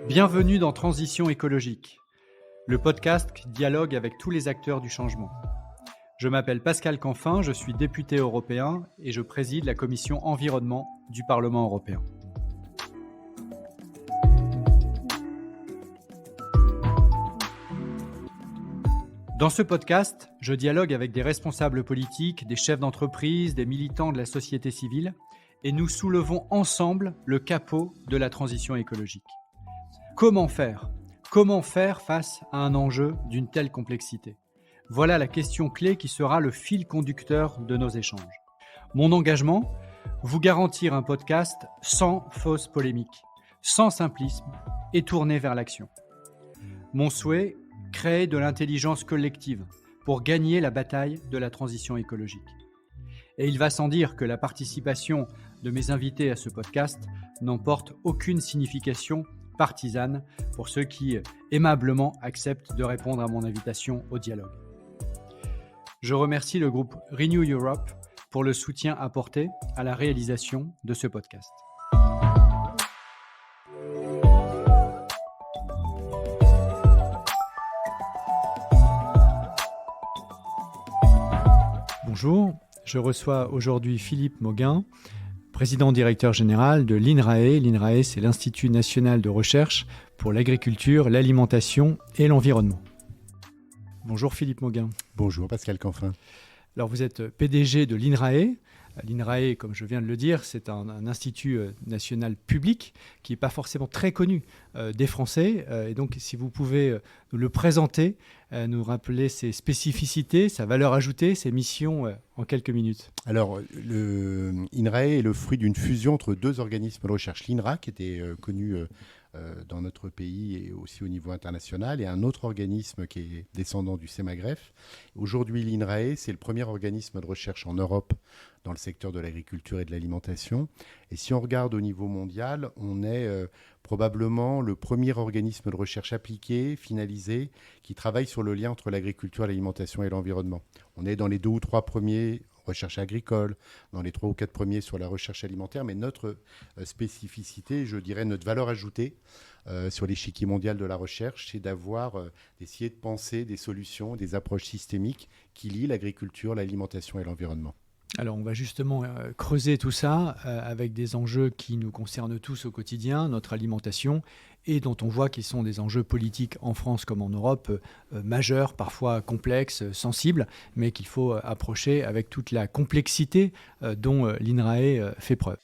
Bienvenue dans Transition écologique, le podcast qui dialogue avec tous les acteurs du changement. Je m'appelle Pascal Canfin, je suis député européen et je préside la commission environnement du Parlement européen. Dans ce podcast, je dialogue avec des responsables politiques, des chefs d'entreprise, des militants de la société civile et nous soulevons ensemble le capot de la transition écologique. Comment faire ? Comment faire face à un enjeu d'une telle complexité ? Voilà la question clé qui sera le fil conducteur de nos échanges. Mon engagement ? Vous garantir un podcast sans fausse polémique, sans simplisme et tourné vers l'action. Mon souhait ? Créer de l'intelligence collective pour gagner la bataille de la transition écologique. Et il va sans dire que la participation de mes invités à ce podcast n'emporte aucune signification partisane pour ceux qui aimablement acceptent de répondre à mon invitation au dialogue. Je remercie le groupe Renew Europe pour le soutien apporté à la réalisation de ce podcast. Bonjour, je reçois aujourd'hui Philippe Mauguin, président directeur général de l'INRAE. L'INRAE, c'est l'Institut national de recherche pour l'agriculture, l'alimentation et l'environnement. Bonjour Philippe Mauguin. Bonjour Pascal Canfin. Alors vous êtes PDG de l'INRAE. L'INRAE, comme je viens de le dire, c'est un institut national public qui n'est pas forcément très connu des Français. Et donc, si vous pouvez nous le présenter, nous rappeler ses spécificités, sa valeur ajoutée, ses missions en quelques minutes. Alors, l'INRAE est le fruit d'une fusion entre deux organismes de recherche. L'INRA, qui était connu dans notre pays et aussi au niveau international, et un autre organisme qui est descendant du CEMAGREF. Aujourd'hui, l'INRAE, c'est le premier organisme de recherche en Europe dans le secteur de l'agriculture et de l'alimentation. Et si on regarde au niveau mondial, on est probablement le premier organisme de recherche appliqué, finalisé, qui travaille sur le lien entre l'agriculture, l'alimentation et l'environnement. On est dans les 2 ou 3 premiers recherche agricole, dans les 3 ou 4 premiers sur la recherche alimentaire, mais notre spécificité, je dirais notre valeur ajoutée sur l'échiquier mondial de la recherche, c'est d'essayer de penser des solutions, des approches systémiques qui lient l'agriculture, l'alimentation et l'environnement. Alors on va justement creuser tout ça avec des enjeux qui nous concernent tous au quotidien, notre alimentation, et dont on voit qu'ils sont des enjeux politiques en France comme en Europe, majeurs, parfois complexes, sensibles, mais qu'il faut approcher avec toute la complexité dont l'INRAE fait preuve.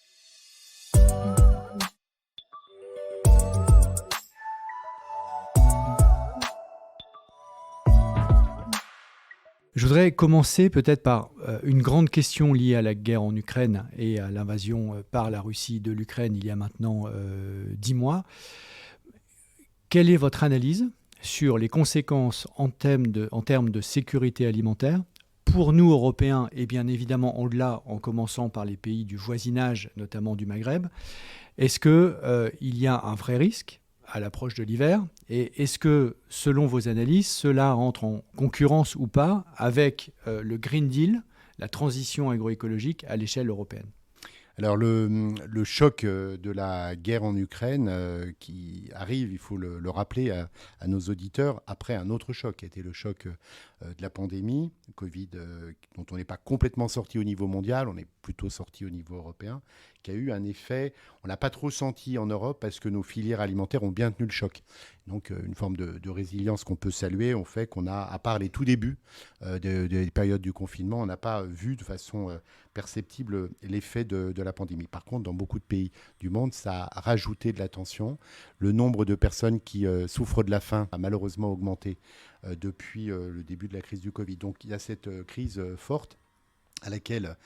Je voudrais commencer peut-être par une grande question liée à la guerre en Ukraine et à l'invasion par la Russie de l'Ukraine il y a maintenant 10 mois. Quelle est votre analyse sur les conséquences en termes de sécurité alimentaire pour nous, Européens, et bien évidemment au-delà, en commençant par les pays du voisinage, notamment du Maghreb? Est-ce qu'il y a un vrai risque à l'approche de l'hiver? Et est-ce que, selon vos analyses, cela entre en concurrence ou pas avec le Green Deal, la transition agroécologique à l'échelle européenne? Alors le choc de la guerre en Ukraine qui arrive, il faut le rappeler à nos auditeurs, après un autre choc, qui a été le choc de la pandémie, Covid, dont on n'est pas complètement sorti au niveau mondial, on est plutôt sorti au niveau européen, qui a eu un effet, on n'a pas trop senti en Europe parce que nos filières alimentaires ont bien tenu le choc. Donc une forme de résilience qu'on peut saluer, on fait qu'on a, à part les tout débuts des périodes du confinement, on n'a pas vu de façon perceptible l'effet de la pandémie. Par contre, dans beaucoup de pays du monde, ça a rajouté de la tension. Le nombre de personnes qui souffrent de la faim a malheureusement augmenté depuis le début de la crise du Covid. Donc il y a cette crise forte à laquelle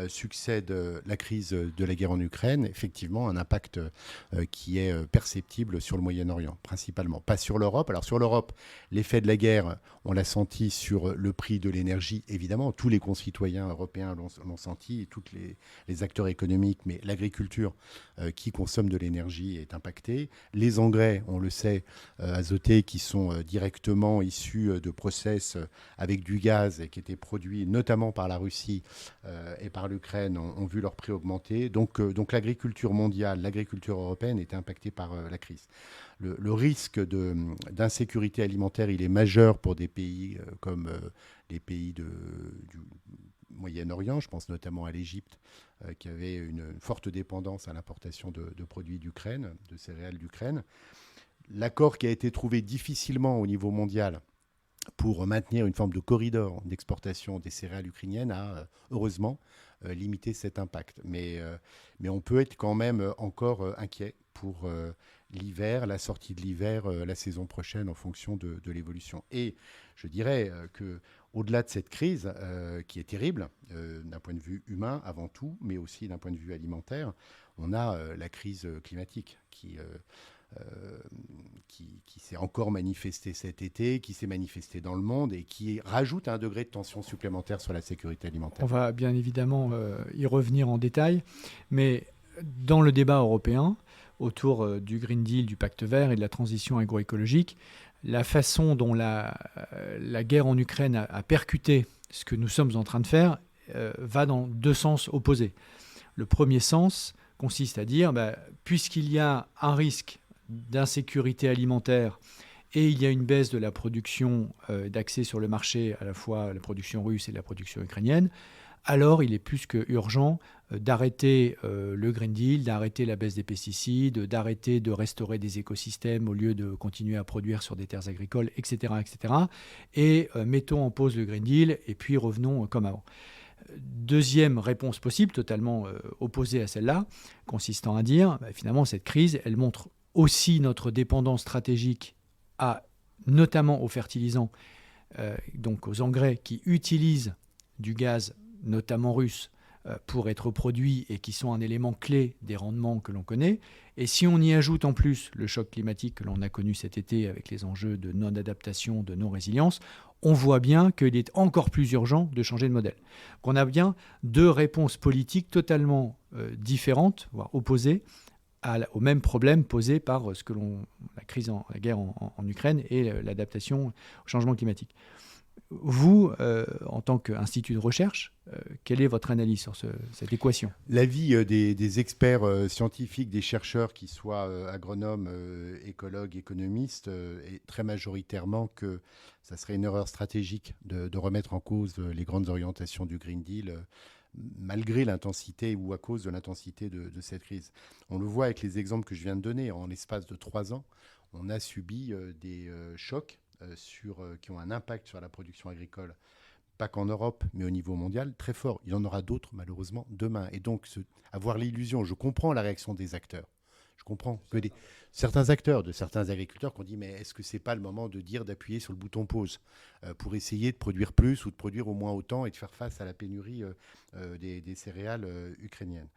succède la crise de la guerre en Ukraine, effectivement un impact qui est perceptible sur le Moyen-Orient, principalement. Pas sur l'Europe. Alors sur l'Europe, l'effet de la guerre, on l'a senti sur le prix de l'énergie, évidemment. Tous les concitoyens européens l'ont senti, et tous les acteurs économiques, mais l'agriculture qui consomme de l'énergie est impactée. Les engrais, on le sait, azotés, qui sont directement issus de process avec du gaz et qui étaient produits notamment par la Russie et par par l'Ukraine ont vu leur prix augmenter. Donc l'agriculture mondiale, l'agriculture européenne est impactée par la crise. Le risque d'insécurité alimentaire, il est majeur pour des pays comme les pays du Moyen-Orient. Je pense notamment à l'Égypte, qui avait une forte dépendance à l'importation de produits d'Ukraine, de céréales d'Ukraine. L'accord qui a été trouvé difficilement au niveau mondial pour maintenir une forme de corridor d'exportation des céréales ukrainiennes a heureusement limité cet impact. Mais on peut être quand même encore inquiet pour l'hiver, la sortie de l'hiver, la saison prochaine en fonction de l'évolution. Et je dirais qu'au-delà de cette crise qui est terrible d'un point de vue humain avant tout, mais aussi d'un point de vue alimentaire, on a la crise climatique qui s'est encore manifestée cet été, qui s'est manifestée dans le monde et qui rajoute un degré de tension supplémentaire sur la sécurité alimentaire. On va bien évidemment y revenir en détail, mais dans le débat européen, autour du Green Deal, du Pacte vert et de la transition agroécologique, la façon dont la guerre en Ukraine a percuté ce que nous sommes en train de faire va dans deux sens opposés. Le premier sens consiste à dire, puisqu'il y a un risque d'insécurité alimentaire et il y a une baisse de la production d'accès sur le marché, à la fois la production russe et la production ukrainienne, alors il est plus qu'urgent d'arrêter le Green Deal, d'arrêter la baisse des pesticides, d'arrêter de restaurer des écosystèmes au lieu de continuer à produire sur des terres agricoles, etc. etc. Et mettons en pause le Green Deal et puis revenons comme avant. Deuxième réponse possible, totalement opposée à celle-là, consistant à dire, finalement, cette crise, elle montre aussi notre dépendance stratégique notamment aux fertilisants, donc aux engrais qui utilisent du gaz, notamment russe, pour être produits et qui sont un élément clé des rendements que l'on connaît. Et si on y ajoute en plus le choc climatique que l'on a connu cet été avec les enjeux de non-adaptation, de non-résilience, on voit bien qu'il est encore plus urgent de changer de modèle. On a bien deux réponses politiques totalement différentes, voire opposées, au même problème posé par la guerre en Ukraine et l'adaptation au changement climatique. Vous, en tant qu'institut de recherche, quelle est votre analyse sur cette équation ? L'avis des experts scientifiques, des chercheurs, qui soient agronomes, écologues, économistes, est très majoritairement que ça serait une erreur stratégique de remettre en cause les grandes orientations du Green Deal, malgré l'intensité ou à cause de l'intensité de cette crise. On le voit avec les exemples que je viens de donner. En l'espace de 3 ans, on a subi des chocs qui ont un impact sur la production agricole, pas qu'en Europe, mais au niveau mondial, très fort. Il y en aura d'autres, malheureusement, demain. Et donc, avoir l'illusion, je comprends la réaction des acteurs. Je comprends que certains acteurs, de certains agriculteurs qui ont dit, mais est-ce que ce n'est pas le moment d'appuyer sur le bouton pause pour essayer de produire plus ou de produire au moins autant et de faire face à la pénurie des céréales ukrainiennes.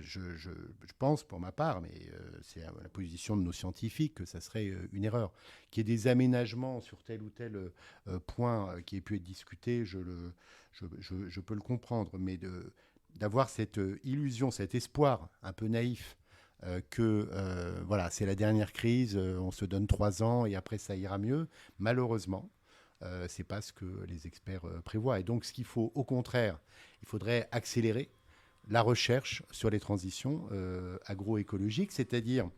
Je pense, pour ma part, mais c'est la position de nos scientifiques, que ça serait une erreur. Qu'il y ait des aménagements sur tel ou tel point qui ait pu être discuté, je peux le comprendre. Mais d'avoir cette illusion, cet espoir un peu naïf que c'est la dernière crise, on se donne 3 ans et après ça ira mieux, malheureusement, c'est pas ce que les experts prévoient. Et donc, ce qu'il faut, au contraire, il faudrait accélérer la recherche sur les transitions agroécologiques, c'est-à-dire,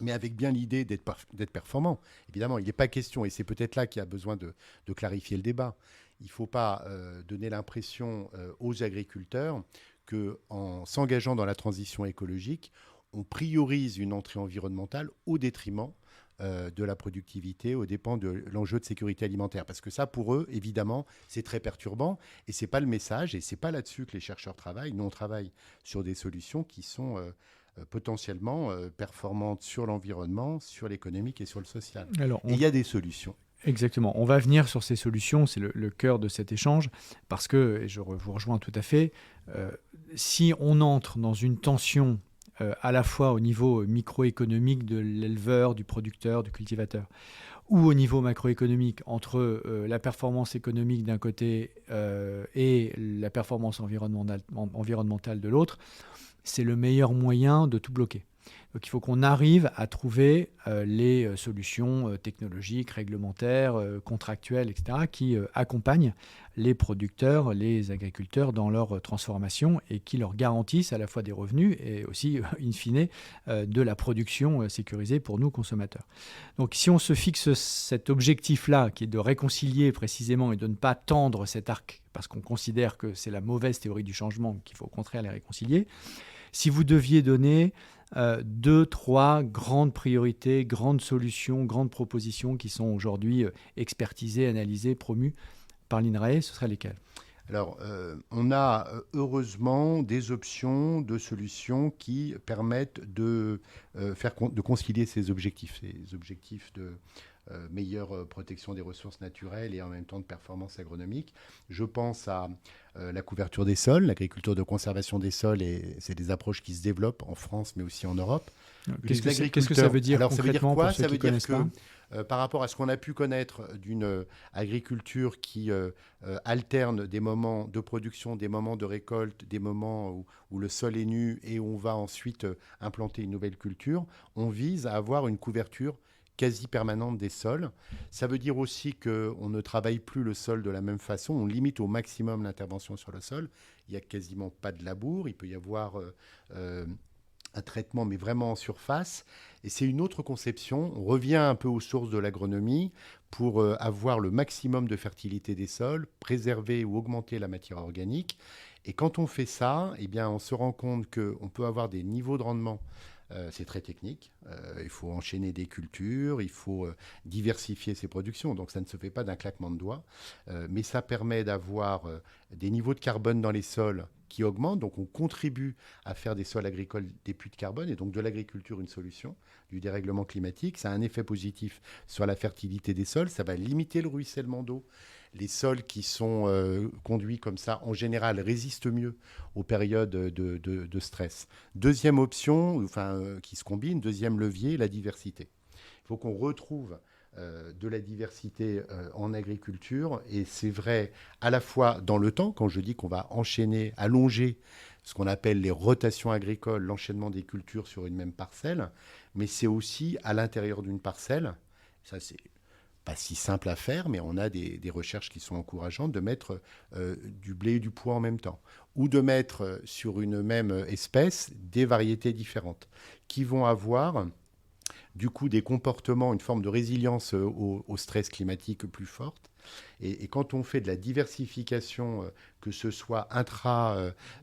mais avec bien l'idée d'être performant. Évidemment, il n'est pas question, et c'est peut-être là qu'il y a besoin de clarifier le débat. Il ne faut pas donner l'impression aux agriculteurs qu'en s'engageant dans la transition écologique, on priorise une entrée environnementale au détriment de la productivité, aux dépens de l'enjeu de sécurité alimentaire. Parce que ça, pour eux, évidemment, c'est très perturbant et ce n'est pas le message et ce n'est pas là-dessus que les chercheurs travaillent. Nous, on travaille sur des solutions qui sont potentiellement performantes sur l'environnement, sur l'économique et sur le social. Alors, il y a des solutions. Exactement. On va venir sur ces solutions, c'est le cœur de cet échange, parce que, et je vous rejoins tout à fait, si on entre dans une tension à la fois au niveau microéconomique de l'éleveur, du producteur, du cultivateur, ou au niveau macroéconomique entre la performance économique d'un côté et la performance environnementale de l'autre, c'est le meilleur moyen de tout bloquer. Donc il faut qu'on arrive à trouver les solutions technologiques, réglementaires, contractuelles, etc., qui accompagnent les producteurs, les agriculteurs dans leur transformation et qui leur garantissent à la fois des revenus et aussi, in fine, de la production sécurisée pour nous, consommateurs. Donc si on se fixe cet objectif-là, qui est de réconcilier précisément et de ne pas tendre cet arc, parce qu'on considère que c'est la mauvaise théorie du changement, qu'il faut au contraire les réconcilier, si vous deviez donner 2, 3 grandes priorités, grandes solutions, grandes propositions qui sont aujourd'hui expertisées, analysées, promues par l'INRAE, ce seraient lesquelles ? Alors, on a heureusement des options de solutions qui permettent de concilier ces objectifs de meilleure protection des ressources naturelles et en même temps de performance agronomique. Je pense à la couverture des sols, l'agriculture de conservation des sols, et c'est des approches qui se développent en France mais aussi en Europe. Qu'est-ce que ça veut dire concrètement pour ceux qui ne connaissent pas ? Par rapport à ce qu'on a pu connaître d'une agriculture qui alterne des moments de production, des moments de récolte, des moments où le sol est nu et où on va ensuite implanter une nouvelle culture, on vise à avoir une couverture quasi permanente des sols. Ça veut dire aussi qu'on ne travaille plus le sol de la même façon, on limite au maximum l'intervention sur le sol. Il n'y a quasiment pas de labour, il peut y avoir un traitement, mais vraiment en surface. Et c'est une autre conception. On revient un peu aux sources de l'agronomie pour avoir le maximum de fertilité des sols, préserver ou augmenter la matière organique. Et quand on fait ça, eh bien, on se rend compte qu'on peut avoir des niveaux de rendement. C'est très technique. Il faut enchaîner des cultures, il faut diversifier ses productions. Donc ça ne se fait pas d'un claquement de doigts. Mais ça permet d'avoir des niveaux de carbone dans les sols qui augmentent. Donc on contribue à faire des sols agricoles des puits de carbone et donc de l'agriculture une solution du dérèglement climatique. Ça a un effet positif sur la fertilité des sols. Ça va limiter le ruissellement d'eau. Les sols qui sont conduits comme ça, en général, résistent mieux aux périodes de stress. Deuxième option, qui se combine, deuxième levier, la diversité. Il faut qu'on retrouve de la diversité en agriculture. Et c'est vrai à la fois dans le temps, quand je dis qu'on va enchaîner, allonger ce qu'on appelle les rotations agricoles, l'enchaînement des cultures sur une même parcelle, mais c'est aussi à l'intérieur d'une parcelle. Ça, c'est pas si simple à faire, mais on a des recherches qui sont encourageantes de mettre du blé et du pois en même temps, ou de mettre sur une même espèce des variétés différentes qui vont avoir du coup des comportements, une forme de résilience au stress climatique plus forte. Et quand on fait de la diversification, que ce soit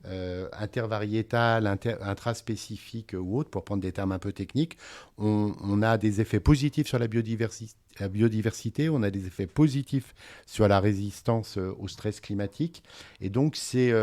intervariétale, intraspécifique ou autre, pour prendre des termes un peu techniques, on a des effets positifs sur la biodiversité, on a des effets positifs sur la résistance au stress climatique. Et donc, c'est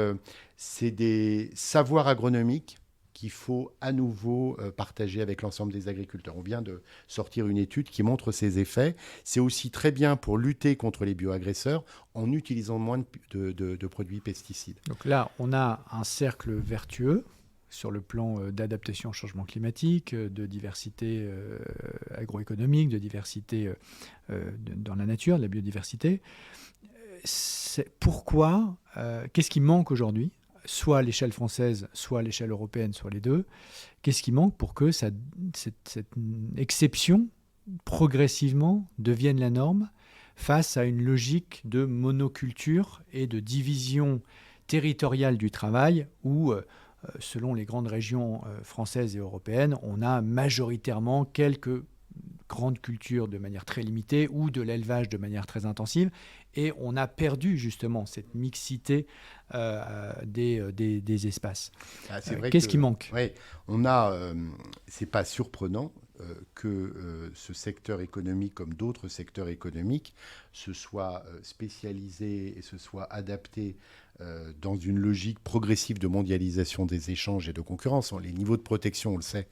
des savoirs agronomiques qu'il faut à nouveau partager avec l'ensemble des agriculteurs. On vient de sortir une étude qui montre ces effets. C'est aussi très bien pour lutter contre les bioagresseurs en utilisant moins de produits pesticides. Donc là, on a un cercle vertueux sur le plan d'adaptation au changement climatique, de diversité agroéconomique, de diversité dans la nature, de la biodiversité. Pourquoi qu'est-ce qui manque aujourd'hui ? Soit à l'échelle française, soit à l'échelle européenne, soit les deux. Qu'est-ce qui manque pour que cette exception, progressivement, devienne la norme face à une logique de monoculture et de division territoriale du travail où, selon les grandes régions françaises et européennes, on a majoritairement quelques grandes cultures de manière très limitée ou de l'élevage de manière très intensive. Et on a perdu justement cette mixité des espaces. Qu'est-ce qui manque ? Oui, c'est pas surprenant que ce secteur économique, comme d'autres secteurs économiques, se soit spécialisé et se soit adapté dans une logique progressive de mondialisation des échanges et de concurrence. Les niveaux de protection, on le sait,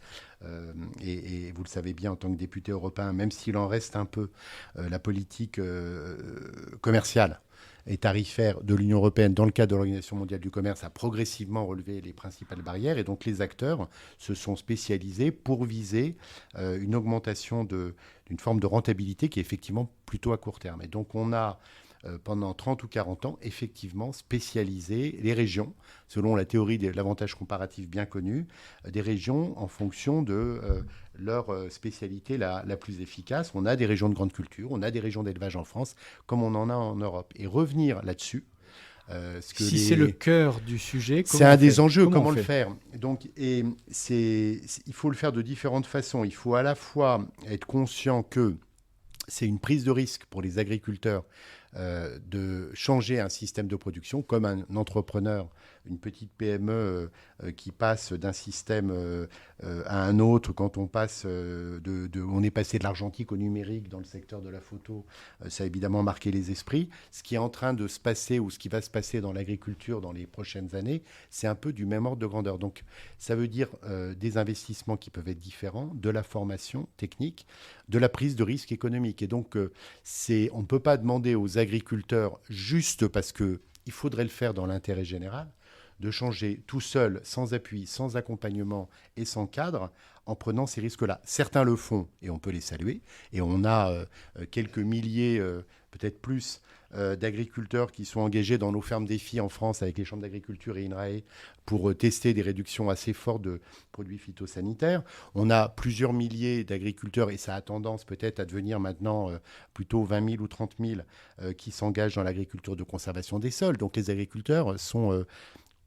et vous le savez bien en tant que député européen, même s'il en reste un peu, la politique commerciale et tarifaire de l'Union européenne dans le cadre de l'Organisation mondiale du commerce a progressivement relevé les principales barrières et donc les acteurs se sont spécialisés pour viser une augmentation d'une forme de rentabilité qui est effectivement plutôt à court terme. Et donc on a pendant 30 ou 40 ans, effectivement, spécialiser les régions, selon la théorie de l'avantage comparatif bien connue, des régions en fonction de leur spécialité la plus efficace. On a des régions de grande culture, on a des régions d'élevage en France, comme on en a en Europe. Et revenir là-dessus, c'est le cœur du sujet, c'est un des enjeux, comment le faire. Donc, il faut le faire de différentes façons. Il faut à la fois être conscient que c'est une prise de risque pour les agriculteurs de changer un système de production, comme un entrepreneur, une petite PME qui passe d'un système à un autre. Quand on passe on est passé de l'argentique au numérique dans le secteur de la photo, ça a évidemment marqué les esprits. Ce qui est en train de se passer ou ce qui va se passer dans l'agriculture dans les prochaines années, c'est un peu du même ordre de grandeur. Donc ça veut dire des investissements qui peuvent être différents, de la formation technique, de la prise de risque économique. Et donc on ne peut pas demander aux agriculteurs, juste parce qu'il faudrait le faire dans l'intérêt général, de changer tout seul, sans appui, sans accompagnement et sans cadre, en prenant ces risques-là. Certains le font et on peut les saluer. Et on a quelques milliers, peut-être plus, d'agriculteurs qui sont engagés dans nos fermes défis en France avec les chambres d'agriculture et INRAE pour tester des réductions assez fortes de produits phytosanitaires. On a plusieurs milliers d'agriculteurs, et ça a tendance peut-être à devenir maintenant plutôt 20 000 ou 30 000 qui s'engagent dans l'agriculture de conservation des sols. Donc les agriculteurs ont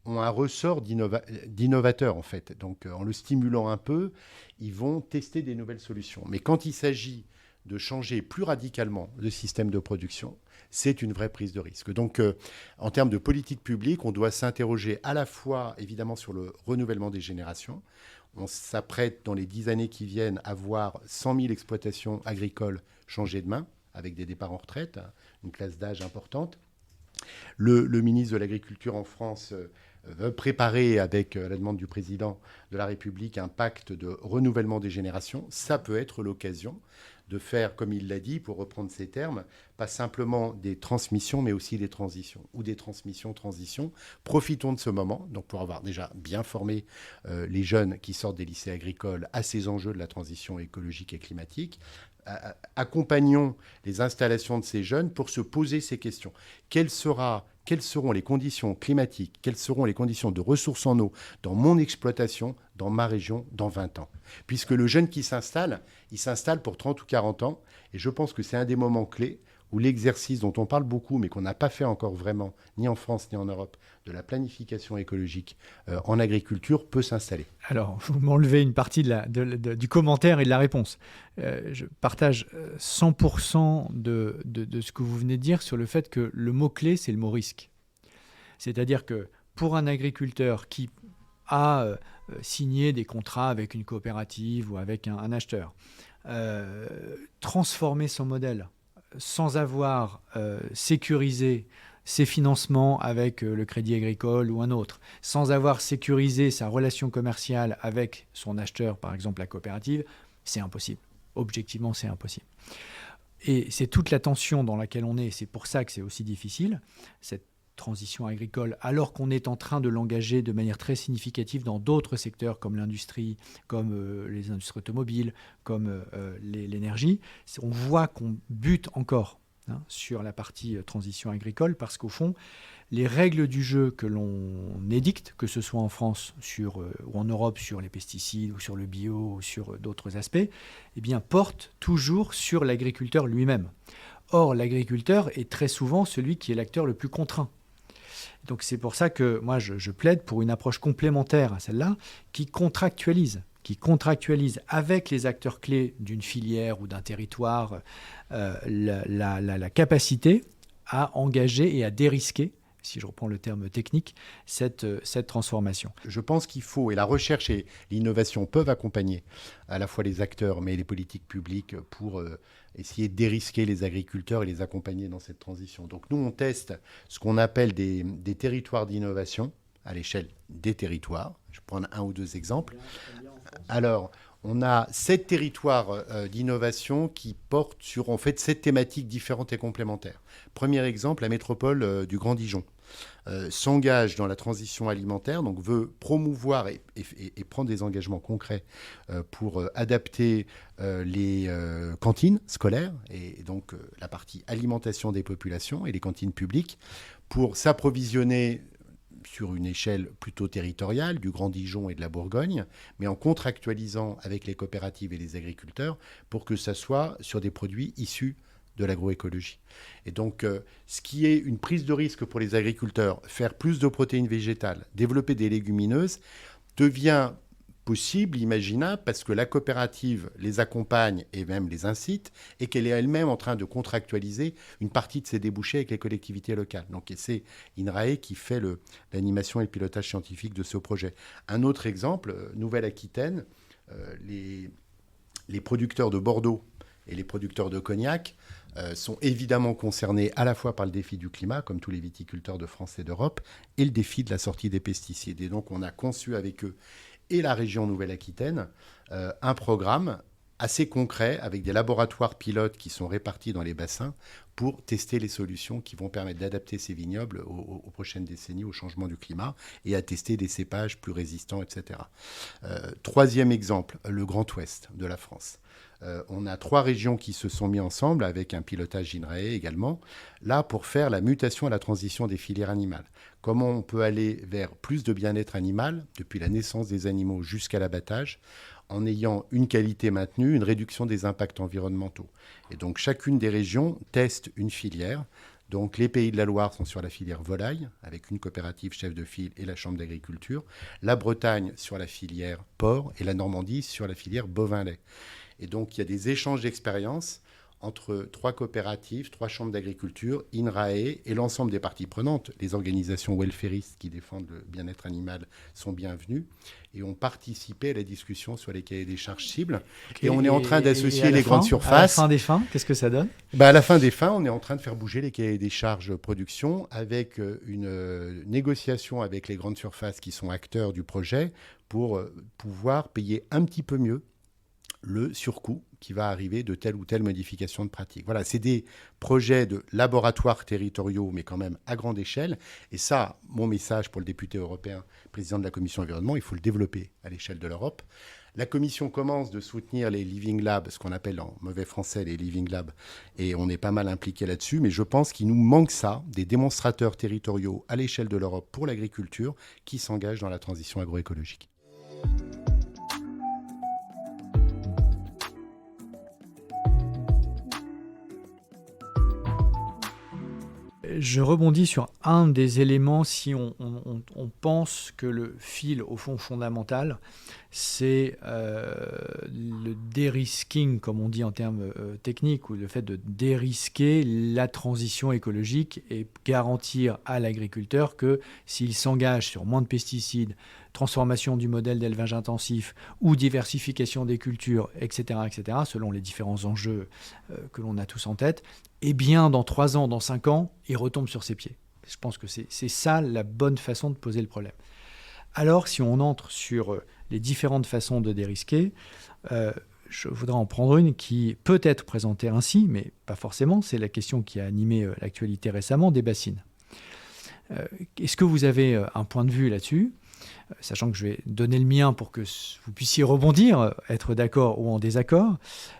un ressort d'innovateur, en fait. Donc, en le stimulant un peu, ils vont tester des nouvelles solutions. Mais quand il s'agit de changer plus radicalement le système de production, c'est une vraie prise de risque. Donc, en termes de politique publique, on doit s'interroger à la fois, évidemment, sur le renouvellement des générations. On s'apprête, dans les 10 années qui viennent, à voir 100 000 exploitations agricoles changer de main, avec des départs en retraite, une classe d'âge importante. Le ministre de l'Agriculture en France veut préparer, avec la demande du président de la République, un pacte de renouvellement des générations. Ça peut être l'occasion de faire, comme il l'a dit, pour reprendre ses termes, pas simplement des transmissions, mais aussi des transitions, ou des transmissions-transitions. Profitons de ce moment, donc pour avoir déjà bien formé les jeunes qui sortent des lycées agricoles à ces enjeux de la transition écologique et climatique. Accompagnons les installations de ces jeunes pour se poser ces questions. Quelles seront les conditions climatiques, quelles seront les conditions de ressources en eau dans mon exploitation, dans ma région, dans 20 ans? Puisque le jeune qui s'installe, il s'installe pour 30 ou 40 ans. Et je pense que c'est un des moments clés où l'exercice dont on parle beaucoup, mais qu'on n'a pas fait encore vraiment, ni en France ni en Europe, de la planification écologique en agriculture, peut s'installer. Alors, vous m'enlevez une partie du commentaire et de la réponse. Je partage 100% de ce que vous venez de dire sur le fait que le mot-clé, c'est le mot risque. C'est-à-dire que pour un agriculteur qui a signé des contrats avec une coopérative ou avec un acheteur, transformer son modèle sans avoir sécurisé ses financements avec le Crédit Agricole ou un autre, sans avoir sécurisé sa relation commerciale avec son acheteur, par exemple la coopérative, c'est impossible. Objectivement, c'est impossible. Et c'est toute la tension dans laquelle on est, c'est pour ça que c'est aussi difficile, cette transition agricole, alors qu'on est en train de l'engager de manière très significative dans d'autres secteurs comme l'industrie, comme les industries automobiles, comme l'énergie. On voit qu'on bute encore sur la partie transition agricole parce qu'au fond, les règles du jeu que l'on édicte, que ce soit en France ou en Europe sur les pesticides ou sur le bio ou sur d'autres aspects, eh bien, portent toujours sur l'agriculteur lui-même. Or, l'agriculteur est très souvent celui qui est l'acteur le plus contraint. Donc c'est pour ça que moi je plaide pour une approche complémentaire à celle-là qui contractualise avec les acteurs clés d'une filière ou d'un territoire la capacité à engager et à dérisquer, si je reprends le terme technique, cette transformation. Je pense qu'il faut, et la recherche et l'innovation peuvent accompagner à la fois les acteurs, mais les politiques publiques pour essayer de dérisquer les agriculteurs et les accompagner dans cette transition. Donc nous, on teste ce qu'on appelle des territoires d'innovation à l'échelle des territoires. Je vais prendre un ou deux exemples. Alors, on a 7 territoires d'innovation qui portent sur, en fait, 7 thématiques différentes et complémentaires. Premier exemple, la métropole du Grand Dijon. s'engage dans la transition alimentaire, donc veut promouvoir et prendre des engagements concrets pour adapter les cantines scolaires et donc la partie alimentation des populations et les cantines publiques pour s'approvisionner sur une échelle plutôt territoriale, du Grand Dijon et de la Bourgogne, mais en contractualisant avec les coopératives et les agriculteurs pour que ça soit sur des produits issus de l'agroécologie. Et donc, ce qui est une prise de risque pour les agriculteurs, faire plus de protéines végétales, développer des légumineuses, devient possible, imaginable, parce que la coopérative les accompagne et même les incite, et qu'elle est elle-même en train de contractualiser une partie de ses débouchés avec les collectivités locales. Donc, c'est INRAE qui fait l'animation et le pilotage scientifique de ce projet. Un autre exemple, Nouvelle-Aquitaine, les producteurs de Bordeaux et les producteurs de cognac sont évidemment concernés à la fois par le défi du climat, comme tous les viticulteurs de France et d'Europe, et le défi de la sortie des pesticides. Et donc, on a conçu avec eux et la région Nouvelle-Aquitaine un programme assez concret avec des laboratoires pilotes qui sont répartis dans les bassins pour tester les solutions qui vont permettre d'adapter ces vignobles aux prochaines décennies au changement du climat et à tester des cépages plus résistants, etc. Troisième exemple, le Grand Ouest de la France. On a 3 régions qui se sont mises ensemble avec un pilotage INRAE également, là pour faire la mutation à la transition des filières animales. Comment on peut aller vers plus de bien-être animal, depuis la naissance des animaux jusqu'à l'abattage, en ayant une qualité maintenue, une réduction des impacts environnementaux. Et donc chacune des régions teste une filière. Donc les Pays de la Loire sont sur la filière volaille, avec une coopérative chef de file et la Chambre d'agriculture. La Bretagne sur la filière porc et la Normandie sur la filière bovin-lait. Et donc, il y a des échanges d'expériences entre 3 coopératives, 3 chambres d'agriculture, INRAE et l'ensemble des parties prenantes. Les organisations welfaristes qui défendent le bien-être animal sont bienvenues et ont participé à la discussion sur les cahiers des charges cibles. Okay. Et on est en train d'associer les grandes surfaces. À la fin des fins, qu'est-ce que ça donne ? À la fin des fins, on est en train de faire bouger les cahiers des charges production avec une négociation avec les grandes surfaces qui sont acteurs du projet pour pouvoir payer un petit peu mieux le surcoût qui va arriver de telle ou telle modification de pratique. Voilà, c'est des projets de laboratoires territoriaux, mais quand même à grande échelle. Et ça, mon message pour le député européen, président de la Commission environnement, il faut le développer à l'échelle de l'Europe. La Commission commence de soutenir les Living Labs, ce qu'on appelle en mauvais français les Living Labs, et on est pas mal impliqué là-dessus, mais je pense qu'il nous manque ça, des démonstrateurs territoriaux à l'échelle de l'Europe pour l'agriculture qui s'engagent dans la transition agroécologique. Je rebondis sur un des éléments, si on pense que le fil, au fond, fondamental, c'est le dérisking, comme on dit en termes techniques, ou le fait de dérisquer la transition écologique et garantir à l'agriculteur que s'il s'engage sur moins de pesticides, transformation du modèle d'élevage intensif ou diversification des cultures, etc., selon les différents enjeux que l'on a tous en tête, eh bien, dans 3 ans, dans 5 ans, il retombe sur ses pieds. Je pense que c'est ça la bonne façon de poser le problème. Alors, si on entre sur les différentes façons de dérisquer, je voudrais en prendre une qui peut être présentée ainsi, mais pas forcément. C'est la question qui a animé l'actualité récemment, des bassines. Est-ce que vous avez un point de vue là-dessus ? Sachant que je vais donner le mien pour que vous puissiez rebondir, être d'accord ou en désaccord,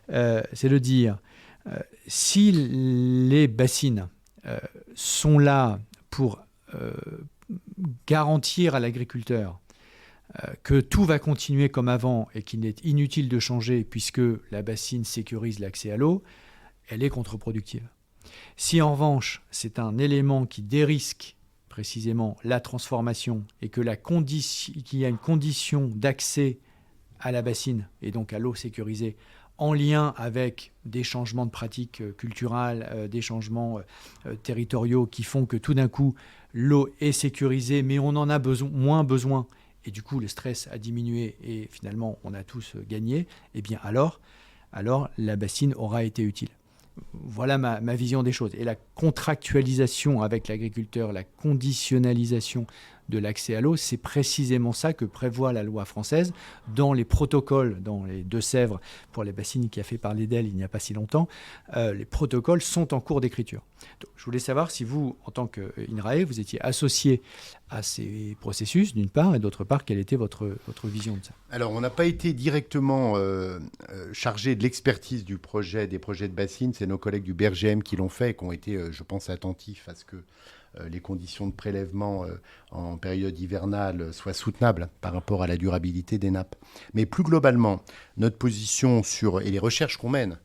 c'est de dire, si les bassines sont là pour garantir à l'agriculteur que tout va continuer comme avant et qu'il est inutile de changer puisque la bassine sécurise l'accès à l'eau, elle est contre-productive. Si en revanche, c'est un élément qui dérisque précisément la transformation et que qu'il y a une condition d'accès à la bassine et donc à l'eau sécurisée en lien avec des changements de pratiques culturelles, des changements territoriaux qui font que tout d'un coup l'eau est sécurisée mais on en a moins besoin et du coup le stress a diminué et finalement on a tous gagné, eh bien alors la bassine aura été utile. Voilà ma vision des choses. Et la contractualisation avec l'agriculteur, la conditionnalisation de l'accès à l'eau. C'est précisément ça que prévoit la loi française dans les protocoles, dans les Deux-Sèvres, pour les bassines qui a fait parler d'elle il n'y a pas si longtemps. Les protocoles sont en cours d'écriture. Donc, je voulais savoir si vous, en tant qu'INRAE, vous étiez associé à ces processus, d'une part, et d'autre part, quelle était votre vision de ça? Alors, on n'a pas été directement chargé de l'expertise des projets de bassines. C'est nos collègues du BRGM qui l'ont fait et qui ont été, je pense, attentifs à ce que les conditions de prélèvement en période hivernale soient soutenables par rapport à la durabilité des nappes. Mais plus globalement, notre position et les recherches qu'on mène,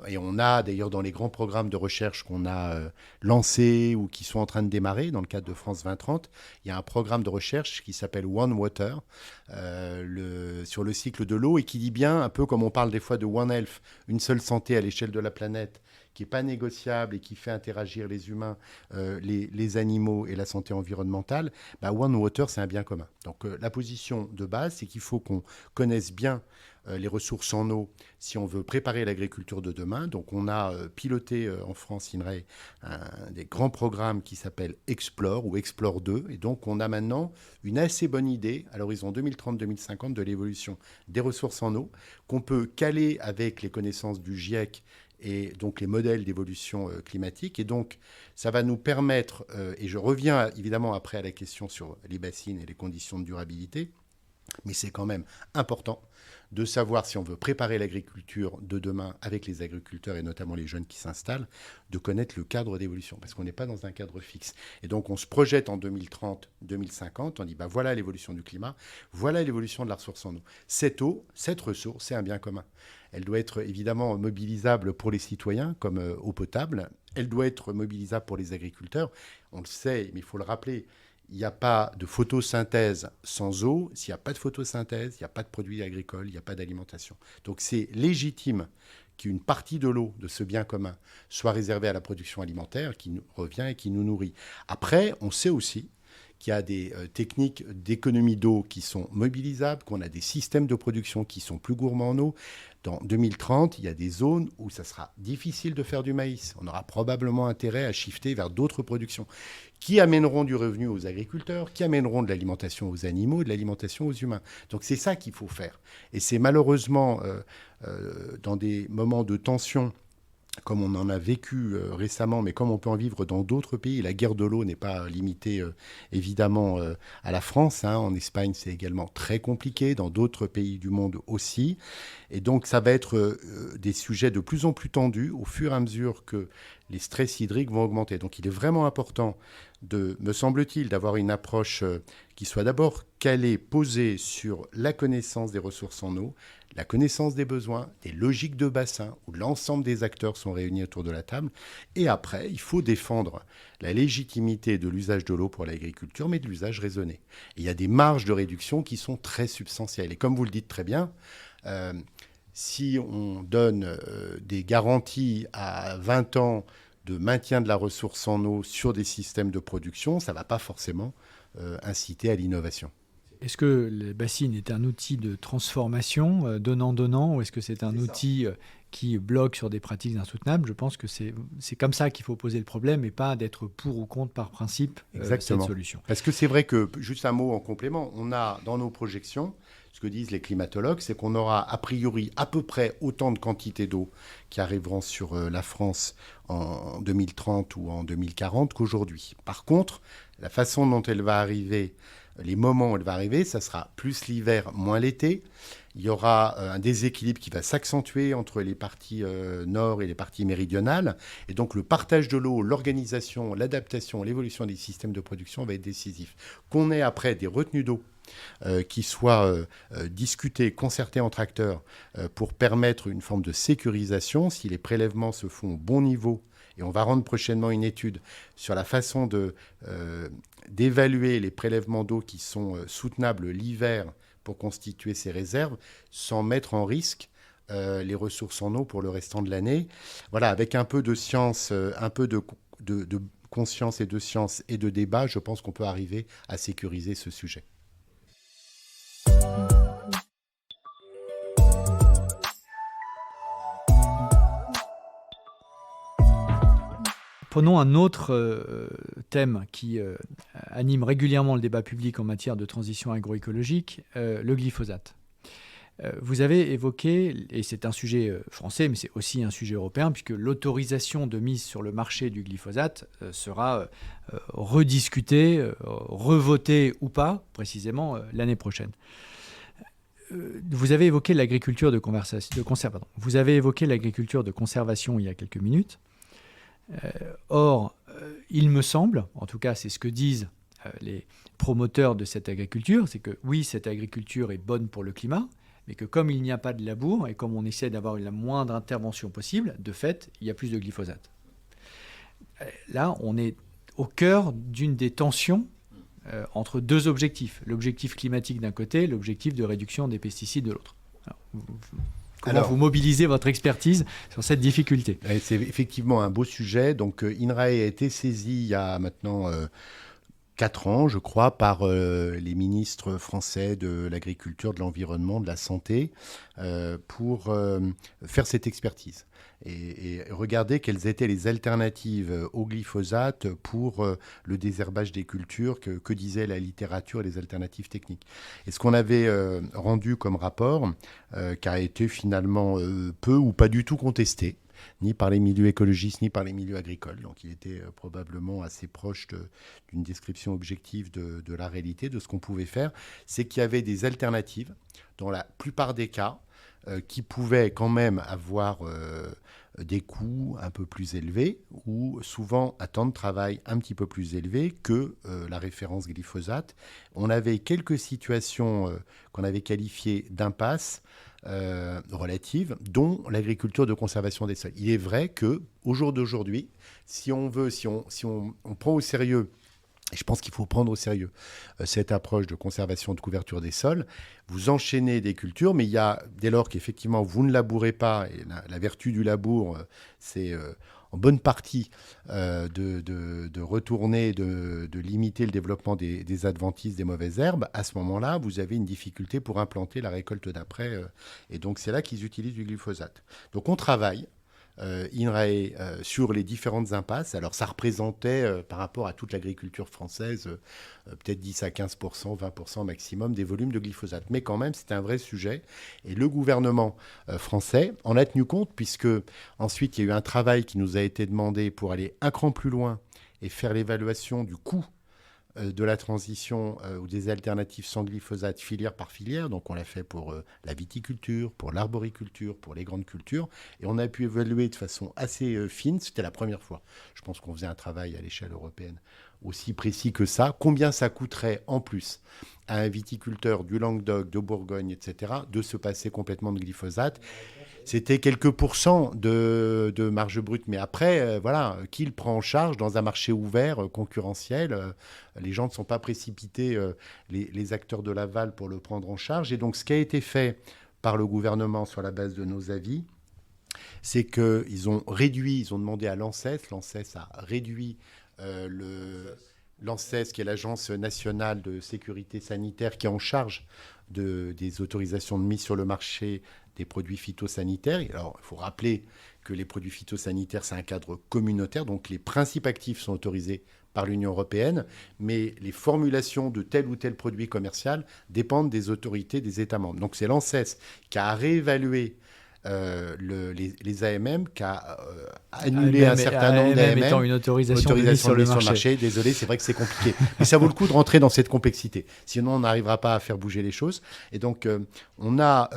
et on a d'ailleurs dans les grands programmes de recherche qu'on a lancés ou qui sont en train de démarrer dans le cadre de France 2030, il y a un programme de recherche qui s'appelle One Water sur le cycle de l'eau et qui dit bien, un peu comme on parle des fois de One Health, une seule santé à l'échelle de la planète, qui n'est pas négociable et qui fait interagir les humains, les animaux et la santé environnementale, One Water, c'est un bien commun. Donc la position de base, c'est qu'il faut qu'on connaisse bien les ressources en eau si on veut préparer l'agriculture de demain. Donc on a piloté en France, INRAE, des grands programmes qui s'appellent Explore ou Explore 2. Et donc on a maintenant une assez bonne idée à l'horizon 2030-2050 de l'évolution des ressources en eau qu'on peut caler avec les connaissances du GIEC et donc les modèles d'évolution climatique. Et donc, ça va nous permettre, et je reviens évidemment après à la question sur les bassines et les conditions de durabilité, mais c'est quand même important de savoir si on veut préparer l'agriculture de demain avec les agriculteurs et notamment les jeunes qui s'installent, de connaître le cadre d'évolution, parce qu'on n'est pas dans un cadre fixe. Et donc, on se projette en 2030, 2050, on dit, voilà l'évolution du climat, voilà l'évolution de la ressource en eau. Cette eau, cette ressource, c'est un bien commun. Elle doit être évidemment mobilisable pour les citoyens comme eau potable. Elle doit être mobilisable pour les agriculteurs. On le sait, mais il faut le rappeler, il n'y a pas de photosynthèse sans eau. S'il n'y a pas de photosynthèse, il n'y a pas de produits agricoles, il n'y a pas d'alimentation. Donc c'est légitime qu'une partie de l'eau, de ce bien commun, soit réservée à la production alimentaire qui nous revient et qui nous nourrit. Après, on sait aussi qu'il y a des techniques d'économie d'eau qui sont mobilisables, qu'on a des systèmes de production qui sont plus gourmands en eau. Dans 2030, il y a des zones où ça sera difficile de faire du maïs. On aura probablement intérêt à shifter vers d'autres productions qui amèneront du revenu aux agriculteurs, qui amèneront de l'alimentation aux animaux et de l'alimentation aux humains. Donc c'est ça qu'il faut faire. Et c'est malheureusement dans des moments de tension, comme on en a vécu récemment, mais comme on peut en vivre dans d'autres pays. La guerre de l'eau n'est pas limitée évidemment à la France. En Espagne, c'est également très compliqué, dans d'autres pays du monde aussi. Et donc, ça va être des sujets de plus en plus tendus au fur et à mesure que les stress hydriques vont augmenter. Donc, il est vraiment important, me semble-t-il, d'avoir une approche qui soit d'abord calée, posée sur la connaissance des ressources en eau, la connaissance des besoins, des logiques de bassin, où l'ensemble des acteurs sont réunis autour de la table. Et après, il faut défendre la légitimité de l'usage de l'eau pour l'agriculture, mais de l'usage raisonné. Et il y a des marges de réduction qui sont très substantielles. Et comme vous le dites très bien, si on donne des garanties à 20 ans de maintien de la ressource en eau sur des systèmes de production, ça ne va pas forcément inciter à l'innovation. Est-ce que les bassines est un outil de transformation, donnant-donnant, ou est-ce que c'est un outil qui bloque sur des pratiques insoutenables? Je pense que c'est comme ça qu'il faut poser le problème et pas d'être pour ou contre par principe cette solution. Parce que c'est vrai que, juste un mot en complément, on a dans nos projections, ce que disent les climatologues, c'est qu'on aura a priori à peu près autant de quantités d'eau qui arriveront sur la France en 2030 ou en 2040 qu'aujourd'hui. Par contre, la façon dont elle va arriver, les moments où elle va arriver, ça sera plus l'hiver, moins l'été. Il y aura un déséquilibre qui va s'accentuer entre les parties nord et les parties méridionales. Et donc le partage de l'eau, l'organisation, l'adaptation, l'évolution des systèmes de production va être décisif. Qu'on ait après des retenues d'eau qui soient discutées, concertées entre acteurs pour permettre une forme de sécurisation, si les prélèvements se font au bon niveau. Et on va rendre prochainement une étude sur la façon d'évaluer les prélèvements d'eau qui sont soutenables l'hiver pour constituer ces réserves, sans mettre en risque les ressources en eau pour le restant de l'année. Voilà, avec un peu de science, un peu de conscience et de science et de débat, je pense qu'on peut arriver à sécuriser ce sujet. Prenons un autre thème qui anime régulièrement le débat public en matière de transition agroécologique, le glyphosate. Vous avez évoqué, et c'est un sujet français, mais c'est aussi un sujet européen, puisque l'autorisation de mise sur le marché du glyphosate sera rediscutée, revotée ou pas, précisément l'année prochaine. Vous avez évoqué l'agriculture de conservation il y a quelques minutes. Or, il me semble, en tout cas c'est ce que disent les promoteurs de cette agriculture, c'est que oui, cette agriculture est bonne pour le climat, mais que comme il n'y a pas de labour et comme on essaie d'avoir la moindre intervention possible, de fait, il y a plus de glyphosate. Là, on est au cœur d'une des tensions entre deux objectifs. L'objectif climatique d'un côté, l'objectif de réduction des pesticides de l'autre. Comment vous mobilisez votre expertise sur cette difficulté ? C'est effectivement un beau sujet. Donc, INRAE a été saisi il y a maintenant 4 ans, je crois, par les ministres français de l'agriculture, de l'environnement, de la santé, pour faire cette expertise et regarder quelles étaient les alternatives au glyphosate pour le désherbage des cultures, que disait la littérature et les alternatives techniques. Et ce qu'on avait rendu comme rapport, qui a été finalement peu ou pas du tout contesté, ni par les milieux écologistes, ni par les milieux agricoles. Donc il était probablement assez proche d'une description objective de la réalité, de ce qu'on pouvait faire. C'est qu'il y avait des alternatives, dans la plupart des cas, qui pouvaient quand même avoir des coûts un peu plus élevés, ou souvent un temps de travail un petit peu plus élevé que la référence glyphosate. On avait quelques situations qu'on avait qualifiées d'impasse, relatives, dont l'agriculture de conservation des sols. Il est vrai qu'au jour d'aujourd'hui, si on prend au sérieux, et je pense qu'il faut prendre au sérieux cette approche de conservation de couverture des sols, vous enchaînez des cultures, mais il y a, dès lors qu'effectivement vous ne labourez pas, et la vertu du labour, c'est en bonne partie de retourner, de limiter le développement des adventices, des mauvaises herbes, à ce moment-là, vous avez une difficulté pour implanter la récolte d'après. Et donc, c'est là qu'ils utilisent du glyphosate. Donc, on travaille, INRAE, sur les différentes impasses. Alors, ça représentait, par rapport à toute l'agriculture française, peut-être 10 à 15%, 20% maximum des volumes de glyphosate. Mais quand même, c'était un vrai sujet. Et le gouvernement français en a tenu compte, puisque ensuite, il y a eu un travail qui nous a été demandé pour aller un cran plus loin et faire l'évaluation du coût de la transition ou des alternatives sans glyphosate filière par filière. Donc on l'a fait pour la viticulture, pour l'arboriculture, pour les grandes cultures. Et on a pu évaluer de façon assez fine, c'était la première fois. Je pense qu'on faisait un travail à l'échelle européenne aussi précis que ça. Combien ça coûterait en plus à un viticulteur du Languedoc, de Bourgogne, etc., de se passer complètement de glyphosate? C'était quelques pourcents de marge brute. Mais après, voilà, qui le prend en charge dans un marché ouvert, concurrentiel? Les gens ne sont pas précipités, les acteurs de l'aval, pour le prendre en charge. Et donc, ce qui a été fait par le gouvernement sur la base de nos avis, c'est qu'ils ont réduit, ils ont demandé à l'ANSES a réduit l'ANSES, qui est l'Agence nationale de sécurité sanitaire, qui est en charge des autorisations de mise sur le marché des produits phytosanitaires. Alors, il faut rappeler que les produits phytosanitaires, c'est un cadre communautaire, donc les principes actifs sont autorisés par l'Union européenne, mais les formulations de tel ou tel produit commercial dépendent des autorités des États membres. Donc c'est l'ANSES qui a réévalué les AMM, qui a annulé un certain nombre d'AMM. Étant une autorisation de mise sur le marché. Désolé, c'est vrai que c'est compliqué. Mais ça vaut le coup de rentrer dans cette complexité. Sinon, on n'arrivera pas à faire bouger les choses. Et donc, on a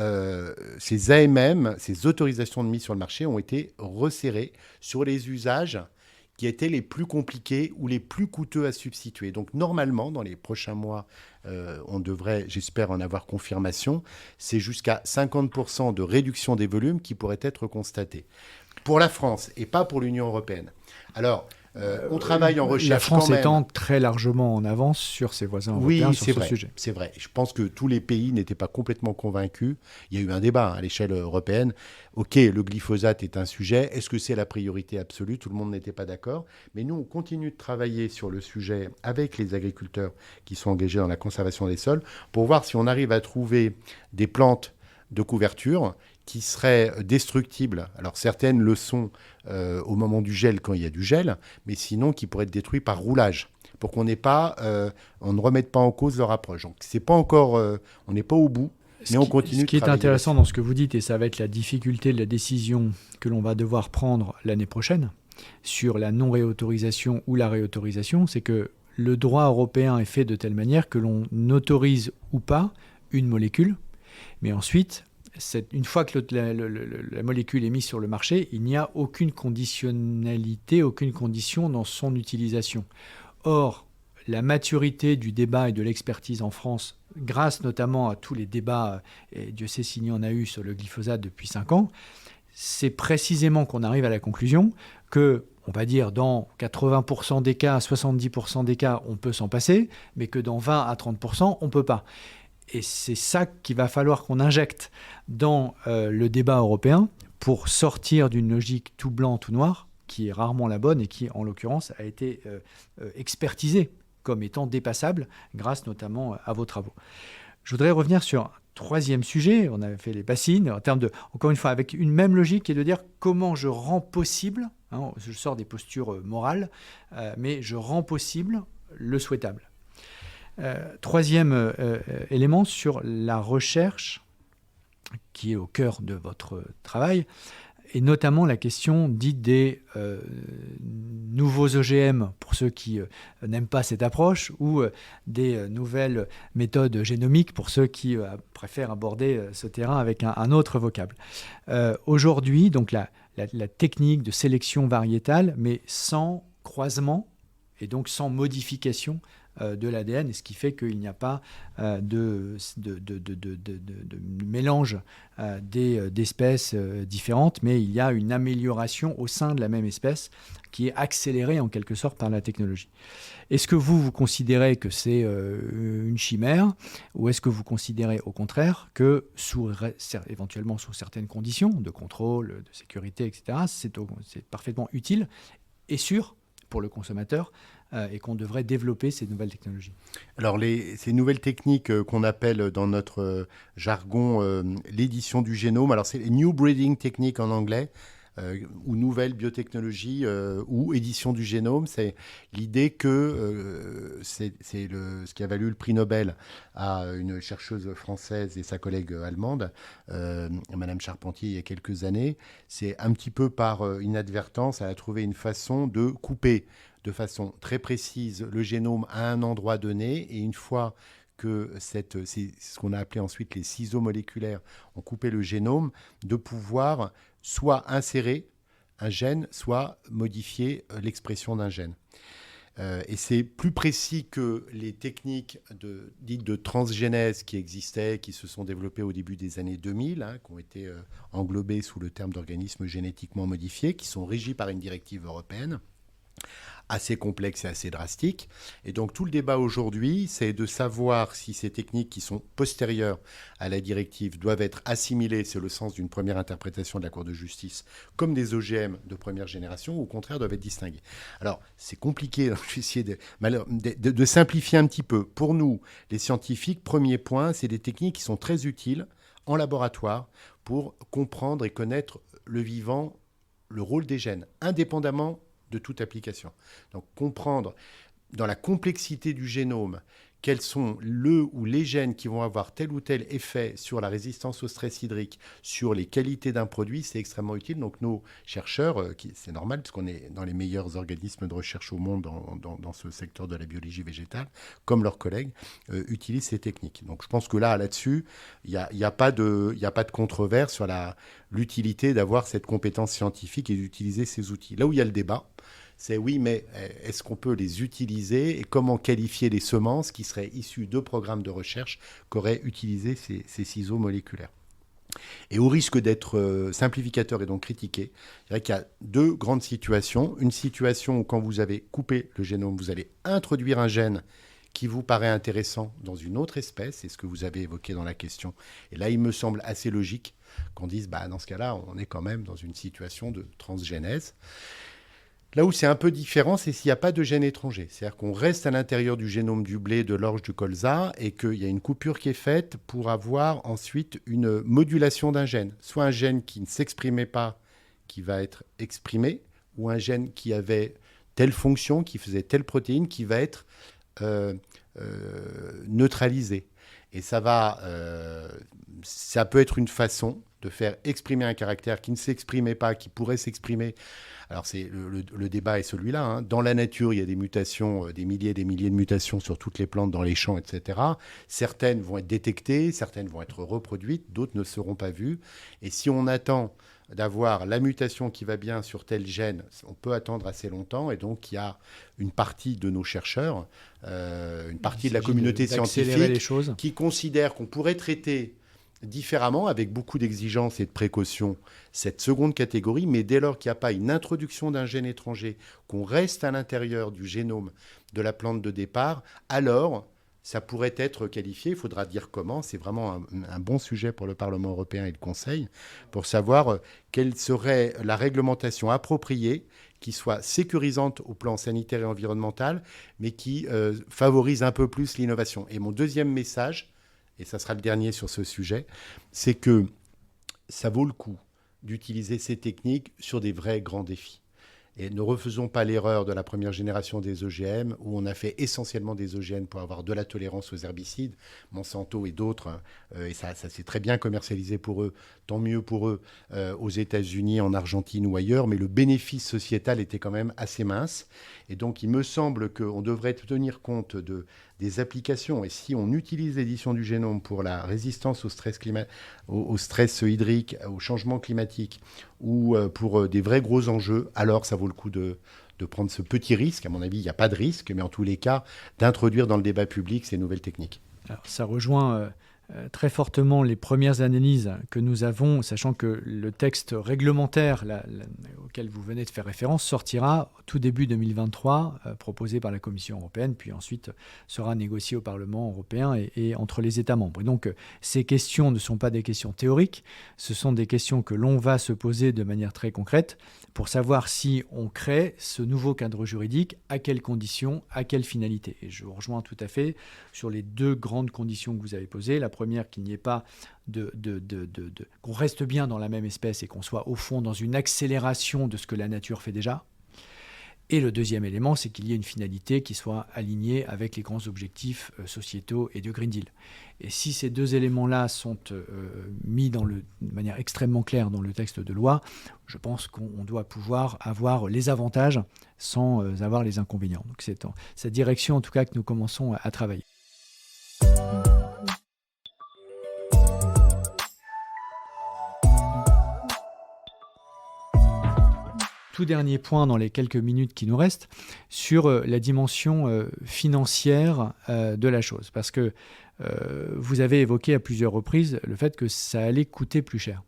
ces AMM, ces autorisations de mise sur le marché, ont été resserrées sur les usages qui étaient les plus compliqués ou les plus coûteux à substituer. Donc, normalement, dans les prochains mois, on devrait, j'espère, en avoir confirmation, c'est jusqu'à 50% de réduction des volumes qui pourraient être constatés. Pour la France et pas pour l'Union européenne. Alors, on travaille en recherche. La France quand même. étant très largement en avance sur ses voisins européens sur ce sujet. C'est vrai. Je pense que tous les pays n'étaient pas complètement convaincus. Il y a eu un débat à l'échelle européenne. OK, le glyphosate est un sujet. Est-ce que c'est la priorité absolue? Tout le monde n'était pas d'accord. Mais nous, on continue de travailler sur le sujet avec les agriculteurs qui sont engagés dans la conservation des sols pour voir si on arrive à trouver des plantes de couverture qui seraient destructibles. Alors certaines le sont au moment du gel quand il y a du gel, mais sinon qui pourraient être détruits par roulage pour qu'on on ne remette pas en cause leur approche. Donc c'est pas encore, on n'est pas au bout. Mais on continue ce qui est intéressant dans ce que vous dites, et ça va être la difficulté de la décision que l'on va devoir prendre l'année prochaine sur la non-réautorisation ou la réautorisation, c'est que le droit européen est fait de telle manière que l'on autorise ou pas une molécule, mais ensuite, une fois que la molécule est mise sur le marché, il n'y a aucune conditionnalité, aucune condition dans son utilisation. Or, la maturité du débat et de l'expertise en France, grâce notamment à tous les débats, et Dieu sait s'il y en a eu sur le glyphosate depuis 5 ans, c'est précisément qu'on arrive à la conclusion que, on va dire, dans 80% des cas, 70% des cas, on peut s'en passer, mais que dans 20 à 30%, on ne peut pas. Et c'est ça qu'il va falloir qu'on injecte dans le débat européen pour sortir d'une logique tout blanc, tout noir, qui est rarement la bonne et qui, en l'occurrence, a été expertisée comme étant dépassable grâce notamment à vos travaux. Je voudrais revenir sur un troisième sujet. On avait fait les bassines, en termes de, encore une fois, avec une même logique qui est de dire comment je rends possible, je sors des postures morales, mais je rends possible le souhaitable. Troisième élément sur la recherche qui est au cœur de votre travail, et notamment la question dite des nouveaux OGM, pour ceux qui n'aiment pas cette approche, ou des nouvelles méthodes génomiques, pour ceux qui préfèrent aborder ce terrain avec un autre vocable. Aujourd'hui, donc la technique de sélection variétale, mais sans croisement, et donc sans modification de l'ADN, et ce qui fait qu'il n'y a pas de mélange d'espèces différentes, mais il y a une amélioration au sein de la même espèce qui est accélérée en quelque sorte par la technologie. Est-ce que vous considérez que c'est une chimère, ou est-ce que vous considérez au contraire que éventuellement sous certaines conditions de contrôle, de sécurité, etc., c'est parfaitement utile et sûr pour le consommateur et qu'on devrait développer ces nouvelles technologies? Alors, ces nouvelles techniques qu'on appelle dans notre jargon l'édition du génome, alors c'est les New Breeding Techniques en anglais, ou nouvelles biotechnologies, ou édition du génome, c'est l'idée que c'est ce qui a valu le prix Nobel à une chercheuse française et sa collègue allemande, Madame Charpentier, il y a quelques années. C'est un petit peu par inadvertance, elle a trouvé une façon de couper de façon très précise le génome à un endroit donné, et une fois que c'est ce qu'on a appelé ensuite les ciseaux moléculaires ont coupé le génome, de pouvoir soit insérer un gène, soit modifier l'expression d'un gène. Et c'est plus précis que les techniques dites de transgénèse qui existaient, qui se sont développées au début des années 2000, qui ont été englobées sous le terme d'organismes génétiquement modifiés, qui sont régis par une directive européenne, assez complexe et assez drastique. Et donc tout le débat aujourd'hui, c'est de savoir si ces techniques qui sont postérieures à la directive doivent être assimilées, c'est le sens d'une première interprétation de la Cour de justice, comme des OGM de première génération, ou au contraire doivent être distinguées. Alors c'est compliqué, je vais essayer de simplifier un petit peu. Pour nous, les scientifiques, premier point, c'est des techniques qui sont très utiles en laboratoire pour comprendre et connaître le vivant, le rôle des gènes, indépendamment de toute application. Donc comprendre dans la complexité du génome quels sont le ou les gènes qui vont avoir tel ou tel effet sur la résistance au stress hydrique, sur les qualités d'un produit, c'est extrêmement utile. Donc nos chercheurs, c'est normal parce qu'on est dans les meilleurs organismes de recherche au monde dans ce secteur de la biologie végétale, comme leurs collègues, utilisent ces techniques. Donc je pense que là-dessus, il n'y a pas de controverse sur l'utilité d'avoir cette compétence scientifique et d'utiliser ces outils. Là où il y a le débat, c'est oui, mais est-ce qu'on peut les utiliser et comment qualifier les semences qui seraient issues de programmes de recherche qu'auraient utilisé ces ciseaux moléculaires? Et au risque d'être simplificateur et donc critiqué, je dirais qu'il y a deux grandes situations. Une situation où quand vous avez coupé le génome, vous allez introduire un gène qui vous paraît intéressant dans une autre espèce, c'est ce que vous avez évoqué dans la question. Et là, il me semble assez logique qu'on dise, dans ce cas-là, on est quand même dans une situation de transgénèse. Là où c'est un peu différent, c'est s'il n'y a pas de gène étranger. C'est-à-dire qu'on reste à l'intérieur du génome du blé, de l'orge, du colza, et qu'il y a une coupure qui est faite pour avoir ensuite une modulation d'un gène. Soit un gène qui ne s'exprimait pas, qui va être exprimé, ou un gène qui avait telle fonction, qui faisait telle protéine, qui va être neutralisé. Et ça peut être une façon de faire exprimer un caractère qui ne s'exprimait pas, qui pourrait s'exprimer. Alors, le débat est celui-là, hein. Dans la nature, il y a des mutations, des milliers et des milliers de mutations sur toutes les plantes, dans les champs, etc. Certaines vont être détectées, certaines vont être reproduites, d'autres ne seront pas vues. Et si on attend d'avoir la mutation qui va bien sur tel gène, on peut attendre assez longtemps. Et donc, il y a une partie de nos chercheurs, une partie de la communauté scientifique qui considère qu'on pourrait traiter différemment, avec beaucoup d'exigences et de précautions, cette seconde catégorie, mais dès lors qu'il n'y a pas une introduction d'un gène étranger, qu'on reste à l'intérieur du génome de la plante de départ, alors ça pourrait être qualifié, il faudra dire comment, c'est vraiment un bon sujet pour le Parlement européen et le Conseil, pour savoir quelle serait la réglementation appropriée, qui soit sécurisante au plan sanitaire et environnemental, mais qui favorise un peu plus l'innovation. Et mon deuxième message, et ça sera le dernier sur ce sujet, c'est que ça vaut le coup d'utiliser ces techniques sur des vrais grands défis. Et ne refaisons pas l'erreur de la première génération des OGM, où on a fait essentiellement des OGM pour avoir de la tolérance aux herbicides, Monsanto et d'autres, et ça s'est très bien commercialisé pour eux, tant mieux pour eux, aux États-Unis, en Argentine ou ailleurs, mais le bénéfice sociétal était quand même assez mince. Et donc, il me semble qu'on devrait tenir compte des applications. Et si on utilise l'édition du génome pour la résistance au stress hydrique, au changement climatique, ou pour des vrais gros enjeux, alors ça vaut le coup de prendre ce petit risque. À mon avis, il n'y a pas de risque, mais en tous les cas, d'introduire dans le débat public ces nouvelles techniques. Alors, ça rejoint très fortement les premières analyses que nous avons, sachant que le texte réglementaire auquel vous venez de faire référence sortira au tout début 2023, proposé par la Commission européenne, puis ensuite sera négocié au Parlement européen et entre les États membres. Et donc, ces questions ne sont pas des questions théoriques, ce sont des questions que l'on va se poser de manière très concrète pour savoir si on crée ce nouveau cadre juridique, à quelles conditions, à quelle finalité. Et je vous rejoins tout à fait sur les deux grandes conditions que vous avez posées. La première, qu'il n'y ait pas qu'on reste bien dans la même espèce et qu'on soit au fond dans une accélération de ce que la nature fait déjà. Et le deuxième élément, c'est qu'il y ait une finalité qui soit alignée avec les grands objectifs sociétaux et de Green Deal. Et si ces deux éléments-là sont mis de manière extrêmement claire dans le texte de loi, je pense qu'on doit pouvoir avoir les avantages sans avoir les inconvénients. Donc c'est dans cette direction, en tout cas, que nous commençons à travailler. Tout dernier point dans les quelques minutes qui nous restent, sur la dimension financière de la chose. Parce que vous avez évoqué à plusieurs reprises le fait que ça allait coûter plus cher.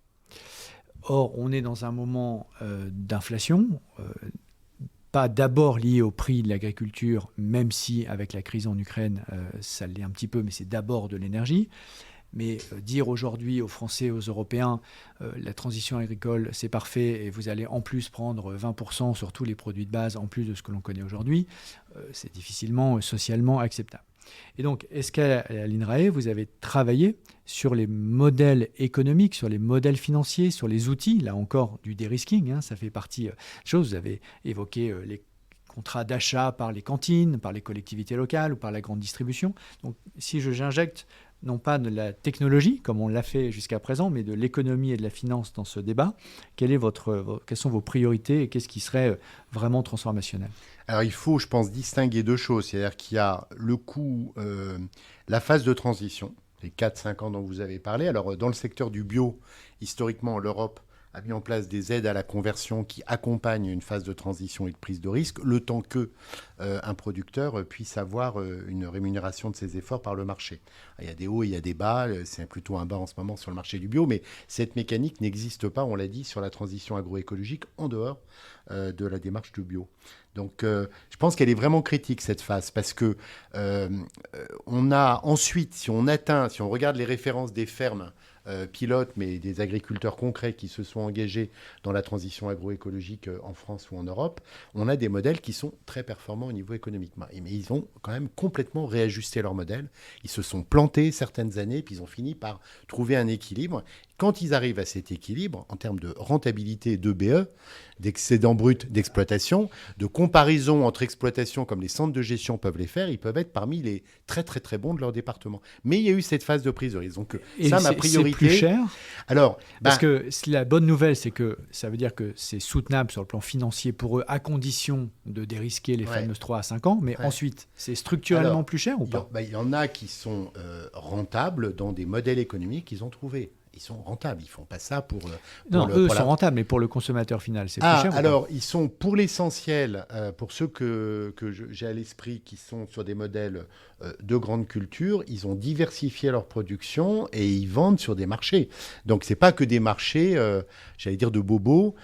Or, on est dans un moment d'inflation, pas d'abord lié au prix de l'agriculture, même si avec la crise en Ukraine, ça l'est un petit peu, mais c'est d'abord de l'énergie. Mais dire aujourd'hui aux Français, aux Européens, la transition agricole, c'est parfait et vous allez en plus prendre 20% sur tous les produits de base, en plus de ce que l'on connaît aujourd'hui, c'est difficilement socialement acceptable. Et donc, est-ce qu'à l'INRAE, vous avez travaillé sur les modèles économiques, sur les modèles financiers, sur les outils, là encore, du dérisking, ça fait partie des choses. Vous avez évoqué les contrats d'achat par les cantines, par les collectivités locales ou par la grande distribution. Donc, si j'injecte non pas de la technologie, comme on l'a fait jusqu'à présent, mais de l'économie et de la finance dans ce débat, quelles sont vos priorités et qu'est-ce qui serait vraiment transformationnel ? Alors, il faut, je pense, distinguer deux choses. C'est-à-dire qu'il y a le coût, la phase de transition, les 4-5 ans dont vous avez parlé. Alors, dans le secteur du bio, historiquement, l'Europe a mis en place des aides à la conversion qui accompagnent une phase de transition et de prise de risque, le temps qu'un producteur puisse avoir une rémunération de ses efforts par le marché. Il y a des hauts et il y a des bas, c'est plutôt un bas en ce moment sur le marché du bio, mais cette mécanique n'existe pas, on l'a dit, sur la transition agroécologique en dehors de la démarche du bio. Donc, je pense qu'elle est vraiment critique, cette phase, parce que on a ensuite, si on regarde les références des fermes pilotes, mais des agriculteurs concrets qui se sont engagés dans la transition agroécologique en France ou en Europe, on a des modèles qui sont très performants au niveau économique. Mais ils ont quand même complètement réajusté leur modèle. Ils se sont plantés certaines années, puis ils ont fini par trouver un équilibre. Quand ils arrivent à cet équilibre, en termes de rentabilité d'EBE, d'excédent brut d'exploitation, de comparaison entre exploitations comme les centres de gestion peuvent les faire, ils peuvent être parmi les très très très bons de leur département. Mais il y a eu cette phase de prise de risque. Donc ça, ma priorité... C'est plus cher. Alors, parce que la bonne nouvelle, c'est que ça veut dire que c'est soutenable sur le plan financier pour eux, à condition de dérisquer les fameuses 3 à 5 ans. Mais ensuite, c'est structurellement plus cher ou pas? Il y en a qui sont rentables dans des modèles économiques qu'ils ont trouvés. Ils sont rentables, ils ne font pas ça pour... eux sont rentables, mais pour le consommateur final, c'est plus cher. Alors, ils sont pour l'essentiel, pour ceux que j'ai à l'esprit qui sont sur des modèles de grande culture, ils ont diversifié leur production et ils vendent sur des marchés. Donc, ce n'est pas que des marchés, j'allais dire de bobos,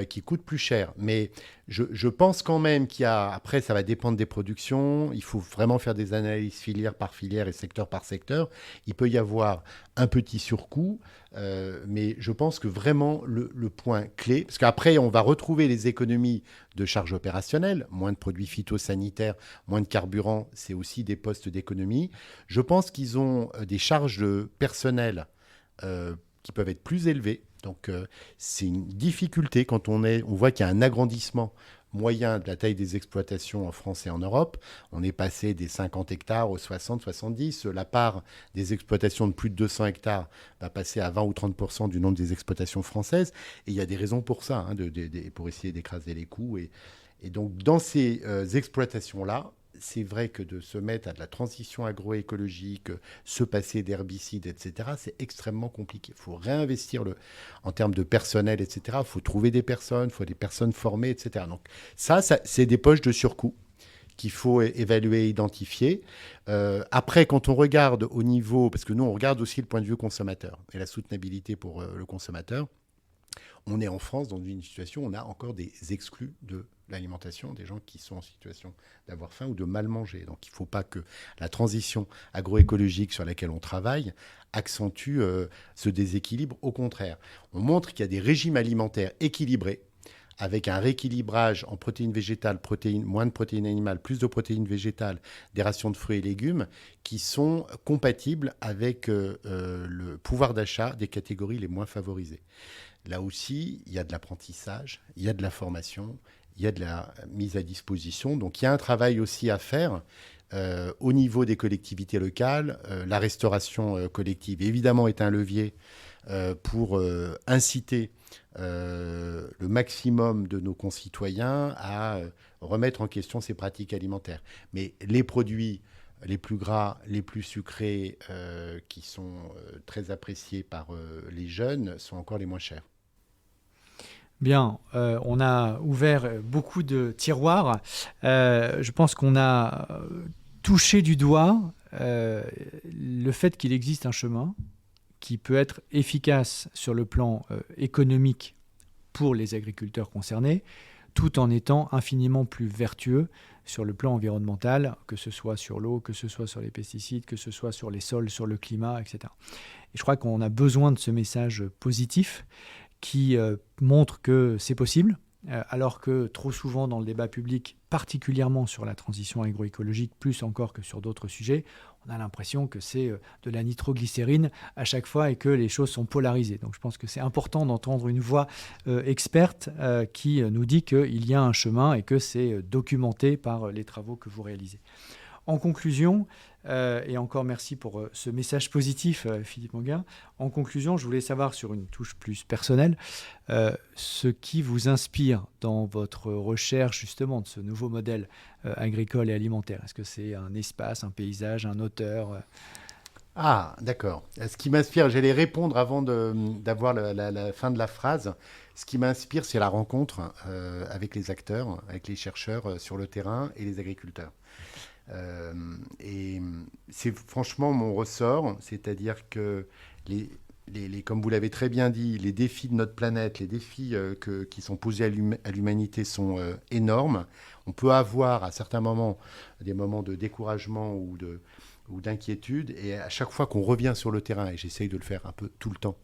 qui coûtent plus cher. Mais je pense quand même qu'il y a... Après, ça va dépendre des productions. Il faut vraiment faire des analyses filière par filière et secteur par secteur. Il peut y avoir un petit surcoût, mais je pense que vraiment le point clé... Parce qu'après, on va retrouver les économies de charges opérationnelles, moins de produits phytosanitaires, moins de carburant, c'est aussi des postes d'économie. Je pense qu'ils ont des charges de personnel qui peuvent être plus élevées. Donc, c'est une difficulté quand on voit qu'il y a un agrandissement moyen de la taille des exploitations en France et en Europe. On est passé des 50 hectares aux 60, 70. La part des exploitations de plus de 200 hectares va passer à 20 ou 30% du nombre des exploitations françaises. Et il y a des raisons pour ça, pour essayer d'écraser les coûts. Et donc, dans ces exploitations-là, c'est vrai que de se mettre à de la transition agroécologique, se passer d'herbicides, etc., c'est extrêmement compliqué. Il faut réinvestir en termes de personnel, etc. Il faut trouver des personnes, il faut des personnes formées, etc. Donc ça c'est des poches de surcoût qu'il faut évaluer et identifier. Après, quand on regarde au niveau... Parce que nous, on regarde aussi le point de vue consommateur et la soutenabilité pour le consommateur. On est en France dans une situation où on a encore des exclus de l'alimentation, des gens qui sont en situation d'avoir faim ou de mal manger. Donc il ne faut pas que la transition agroécologique sur laquelle on travaille accentue ce déséquilibre. Au contraire, on montre qu'il y a des régimes alimentaires équilibrés, avec un rééquilibrage en protéines végétales, moins de protéines animales, plus de protéines végétales, des rations de fruits et légumes, qui sont compatibles avec le pouvoir d'achat des catégories les moins favorisées. Là aussi, il y a de l'apprentissage, il y a de la formation, il y a de la mise à disposition. Donc il y a un travail aussi à faire au niveau des collectivités locales. La restauration collective, évidemment, est un levier pour inciter le maximum de nos concitoyens à remettre en question ces pratiques alimentaires. Mais les produits les plus gras, les plus sucrés, qui sont très appréciés par les jeunes, sont encore les moins chers. Bien, on a ouvert beaucoup de tiroirs. Je pense qu'on a touché du doigt le fait qu'il existe un chemin qui peut être efficace sur le plan économique pour les agriculteurs concernés, tout en étant infiniment plus vertueux sur le plan environnemental, que ce soit sur l'eau, que ce soit sur les pesticides, que ce soit sur les sols, sur le climat, etc. Et je crois qu'on a besoin de ce message positif qui montre que c'est possible, alors que trop souvent dans le débat public, particulièrement sur la transition agroécologique, plus encore que sur d'autres sujets, on a l'impression que c'est de la nitroglycérine à chaque fois et que les choses sont polarisées. Donc je pense que c'est important d'entendre une voix experte qui nous dit qu'il y a un chemin et que c'est documenté par les travaux que vous réalisez. En conclusion, et encore merci pour ce message positif, Philippe Manguin. En conclusion, je voulais savoir sur une touche plus personnelle, ce qui vous inspire dans votre recherche justement de ce nouveau modèle agricole et alimentaire. Est-ce que c'est un espace, un paysage, un auteur Ah, d'accord. Ce qui m'inspire, j'allais répondre avant d'avoir la fin de la phrase. Ce qui m'inspire, c'est la rencontre avec les acteurs, avec les chercheurs sur le terrain et les agriculteurs. Et c'est franchement mon ressort, c'est-à-dire que comme vous l'avez très bien dit, les défis de notre planète, les défis qui sont posés à l'humanité sont énormes. On peut avoir à certains moments des moments de découragement ou ou d'inquiétude. Et à chaque fois qu'on revient sur le terrain, et j'essaye de le faire un peu tout le temps,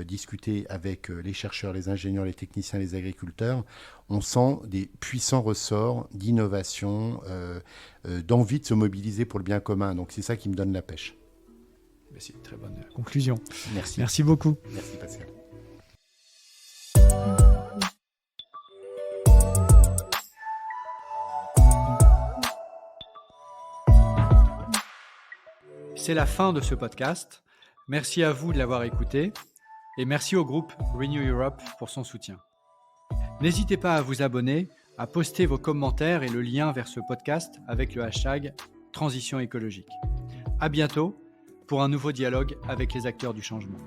discuter avec les chercheurs, les ingénieurs, les techniciens, les agriculteurs, on sent des puissants ressorts d'innovation, d'envie de se mobiliser pour le bien commun. Donc c'est ça qui me donne la pêche. C'est une très bonne conclusion. Merci. Merci beaucoup. Merci Pascal. C'est la fin de ce podcast. Merci à vous de l'avoir écouté et merci au groupe Renew Europe pour son soutien. N'hésitez pas à vous abonner, à poster vos commentaires et le lien vers ce podcast avec le hashtag Transition écologique. À bientôt pour un nouveau dialogue avec les acteurs du changement.